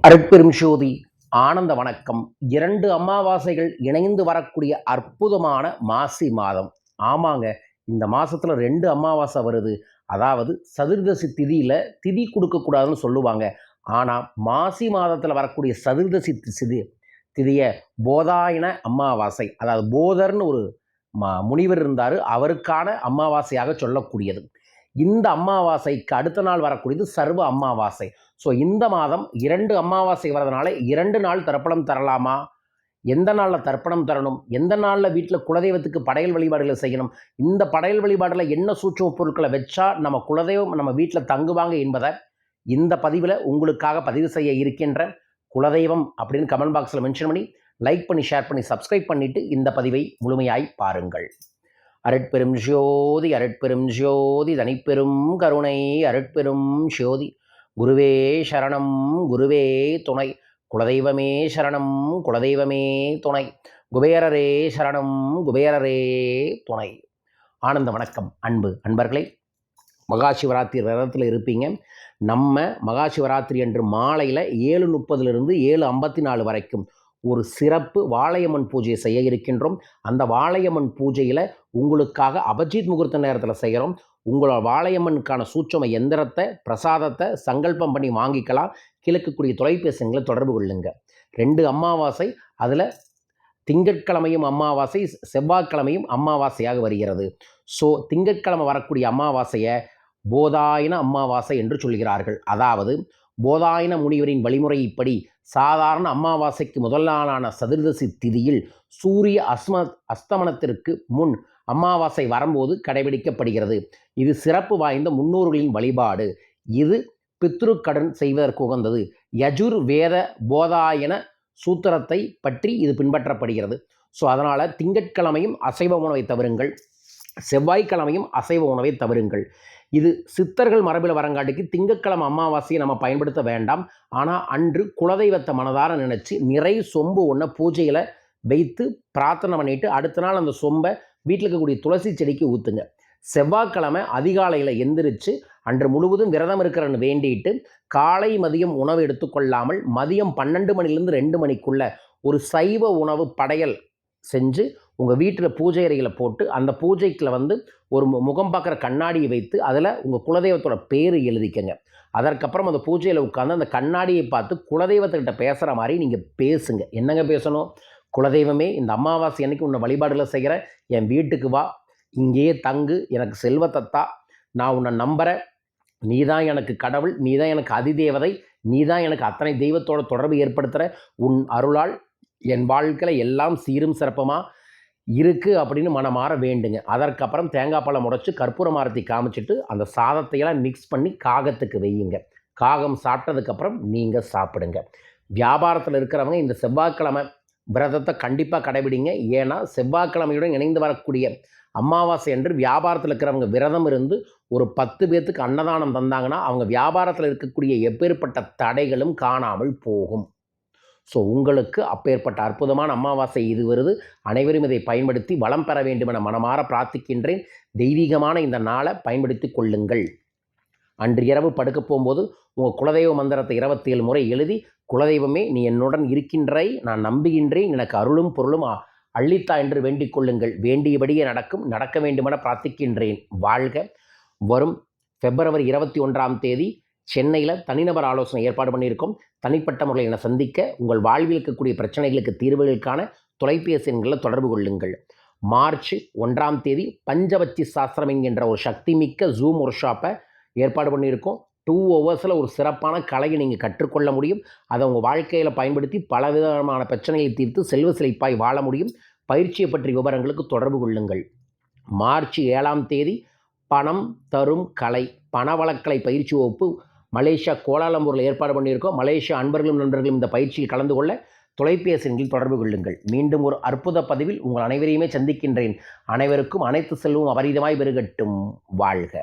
அருட்பெரும் ஜோதி ஆனந்த வணக்கம். 2 அமாவாசைகள் இணைந்து வரக்கூடிய அற்புதமான மாசி மாதம். ஆமாங்க, இந்த மாசத்துல 2 அமாவாசை வருது. அதாவது சதுர்தசி திதியில திதி கொடுக்கக்கூடாதுன்னு சொல்லுவாங்க. ஆனா மாசி மாதத்துல வரக்கூடிய சதுர்தசி திதிய போதாயன அமாவாசை, அதாவது போதர்னு ஒரு முனிவர் இருந்தார், அவருக்கான அமாவாசையாக சொல்லக்கூடியது. இந்த அமாவாசைக்கு அடுத்த நாள் வரக்கூடியது சர்வ அமாவாசை. ஸோ இந்த மாதம் 2 அமாவாசை வரதுனால 2 நாள் தர்ப்பணம் தரலாமா? எந்த நாளில் தர்ப்பணம் தரணும்? எந்த நாளில் வீட்டில் குலதெய்வத்துக்கு படையல் வழிபாடுகளை செய்யணும்? இந்த படையல் வழிபாடில் என்ன சூட்சும பொருட்களை வச்சா நம்ம குலதெய்வம் நம்ம வீட்டில் தங்குவாங்க என்பதை இந்த பதிவில் உங்களுக்காக பதிவு செய்ய இருக்கின்ற. குலதெய்வம் அப்படின்னு கமெண்ட் பாக்ஸில் மென்ஷன் பண்ணி லைக் பண்ணி ஷேர் பண்ணி சப்ஸ்கிரைப் பண்ணிவிட்டு இந்த பதிவை முழுமையாய் பாருங்கள். அருட்பெரும் ஜோதி அருட்பெரும் ஜோதி தனிப்பெரும் கருணை அருட்பெரும் ஜோதி. குருவே சரணம் குருவே துணை, குலதெய்வமே சரணம் குலதெய்வமே துணை, குபேரரே சரணம் குபேரரே துணை. ஆனந்த வணக்கம் அன்பு அன்பர்களே. மகாசிவராத்திரி விரதத்தில் இருப்பீங்க. நம்ம மகாசிவராத்திரி அன்று மாலையில் 7:30 7:54 வரைக்கும் ஒரு சிறப்பு வாழையம்மன் பூஜையை செய்ய இருக்கின்றோம். அந்த வாழையம்மன் பூஜையில் உங்களுக்காக அபிஜித் முகூர்த்த நேரத்தில் செய்கிறோம். உங்களோட வாழையம்மனுக்கான சூட்சும எந்திரத்தை பிரசாதத்தை சங்கல்பம் பண்ணி வாங்கிக்கலாம். கிழக்கக்கூடிய தொலைபேசிகளை தொடர்பு கொள்ளுங்க. 2 அமாவாசை, அதில் திங்கட்கிழமையும் அமாவாசை, செவ்வாய்க்கிழமையும் அமாவாசையாக வருகிறது. ஸோ திங்கட்கிழமை வரக்கூடிய அமாவாசையை போதாயன அமாவாசை என்று சொல்கிறார்கள். அதாவது போதாயன முனிவரின் வழிமுறைப்படி சாதாரண அமாவாசைக்கு முதல் நாளான சதுர்தசி திதியில் சூரிய அஸ்தமனத்திற்கு முன் அமாவாசை வரும்போது கடைபிடிக்கப்படுகிறது. இது சிறப்பு வாய்ந்த முன்னோர்களின் வழிபாடு. இது பித்ருக்கடன் செய்வதற்கு உகந்தது. யஜுர் வேத போதாயன சூத்திரத்தை பற்றி இது பின்பற்றப்படுகிறது. ஸோ அதனால் திங்கட்கிழமையும் அசைவ உணவை தவிருங்கள், செவ்வாய்க்கிழமையும் அசைவ உணவை தவிருங்கள். இது சித்தர்கள் மரபில் வரங்காட்டிக்கு திங்கட்கிழமை அமாவாசையை நம்ம பயன்படுத்த வேண்டாம். ஆனால் அன்று குலதெய்வத்தை மனதார நினச்சி நிறை சொம்பு ஒன்றை பூஜையில் வைத்து பிரார்த்தனை பண்ணிவிட்டு அடுத்த நாள் அந்த சொம்பை வீட்டில் இருக்கக்கூடிய துளசி செடிக்கு ஊற்றுங்க. செவ்வாய்க்கிழமை அதிகாலையில் எந்திரிச்சு அன்று முழுவதும் விரதம் இருக்கிறன்னு வேண்டிட்டு காலை மதியம் உணவு எடுத்துக்கொள்ளாமல் மதியம் 12 மணிலேருந்து 2 மணிக்குள்ளே ஒரு சைவ உணவு படையல் செஞ்சு உங்கள் வீட்டில் பூஜை அறையில் போட்டு அந்த பூஜைக்கில் ஒரு முகம் பார்க்குற கண்ணாடியை வைத்து அதில் உங்கள் குலதெய்வத்தோட பேர் எழுதிக்கங்க. அதற்கப்புறம் அந்த பூஜையில் உட்காந்து அந்த கண்ணாடியை பார்த்து குலதெய்வத்துக்கிட்ட பேசுகிற மாதிரி நீங்கள் பேசுங்க. என்னங்க பேசணும்? குலதெய்வமே, இந்த அமாவாசை அன்னைக்கு உன்னை வழிபாடுகளை செய்கிற, என் வீட்டுக்கு வா, இங்கேயே தங்கு, எனக்கு செல்வத்தத்தா, நான் உன்னை நம்புகிறேன், நீ தான் எனக்கு கடவுள், நீ தான் எனக்கு அதிதேவதை, நீ தான் எனக்கு அத்தனை தெய்வத்தோட தொடர்பு ஏற்படுத்துகிற, உன் அருளால் என் வாழ்க்கையில் எல்லாம் சீரும் சிறப்பமாக இருக்குது அப்படின்னு மனமாற வேண்டுங்க. அதற்கப்புறம் தேங்காய் பழம் உடைச்சி கற்பூர மாரத்தி காமிச்சிட்டு அந்த சாதத்தையெல்லாம் மிக்ஸ் பண்ணி காகத்துக்கு வையுங்க. காகம் சாப்பிட்டதுக்கப்புறம் நீங்கள் சாப்பிடுங்க. வியாபாரத்தில் இருக்கிறவங்க இந்த செவ்வாய்க்கிழமை விரதத்தை கண்டிப்பாக கடைபிடிங்க. ஏன்னா செவ்வாய்க்கிழமையுடன் இணைந்து வரக்கூடிய அமாவாசை அன்று வியாபாரத்தில் இருக்கிறவங்க விரதம் இருந்து ஒரு 10 பேர்த்துக்கு அன்னதானம் தந்தாங்கன்னா அவங்க வியாபாரத்தில் இருக்கக்கூடிய எப்பேற்பட்ட தடைகளும் காணாமல் போகும். ஸோ உங்களுக்கு அப்பேற்பட்ட அற்புதமான அமாவாசை இது வருது. அனைவரும் இதை பயன்படுத்தி வளம் பெற வேண்டும் என மனமாற பிரார்த்திக்கின்றேன். தெய்வீகமான இந்த நாளை பயன்படுத்தி கொள்ளுங்கள். அன்று இரவு படுக்க போகும்போது உங்கள் குலதெய்வ மந்திரத்தை 27 முறை எழுதி, குலதெய்வமே நீ என்னுடன் இருக்கின்றாய், நான் நம்புகின்றேன், எனக்கு அருளும் பொருளும் அள்ளித்தா என்று வேண்டிக் கொள்ளுங்கள். வேண்டியபடியே நடக்கும், நடக்க வேண்டுமென பிரார்த்திக்கின்றேன். வாழ்க. வரும் February 21 சென்னையில் தனிநபர் ஆலோசனை ஏற்பாடு பண்ணியிருக்கோம். தனிப்பட்ட முறையில் என சந்திக்க உங்கள் வாழ்வில் இருக்கக்கூடிய பிரச்சனைகளுக்கு தீர்வுகளுக்கான தொலைபேசி எண்களில் தொடர்பு கொள்ளுங்கள். March 1 பஞ்சவச்சி சாஸ்திரம் என்கின்ற ஒரு சக்தி மிக்க ஜூம் ஒர்க் ஷாப்பை ஏற்பாடு பண்ணியிருக்கோம். 2 hours ஒரு சிறப்பான கலையை நீங்கள் கற்றுக்கொள்ள முடியும். அதை உங்கள் வாழ்க்கையில் பயன்படுத்தி பலவிதமான பிரச்சனைகளை தீர்த்து செல்வ செழிப்பாய் வாழ முடியும். பயிற்சியை பற்றிய விவரங்களுக்கு தொடர்பு கொள்ளுங்கள். March 7 பணம் தரும் கலை பணவளக்கலை பயிற்சி வகுப்பு மலேசியா கோலாலம்பூரில் ஏற்பாடு பண்ணியிருக்கோம். மலேசியா அன்பர்களும் நண்பர்களும் இந்த பயிற்சியில் கலந்து கொள்ள தொலைபேசி எண்களில் தொடர்பு கொள்ளுங்கள். மீண்டும் ஒரு அற்புத பதிவில் உங்கள் அனைவரையுமே சந்திக்கின்றேன். அனைவருக்கும் அனைத்து செல்வம் அபரிதமாய் பெருகட்டும். வாழ்க.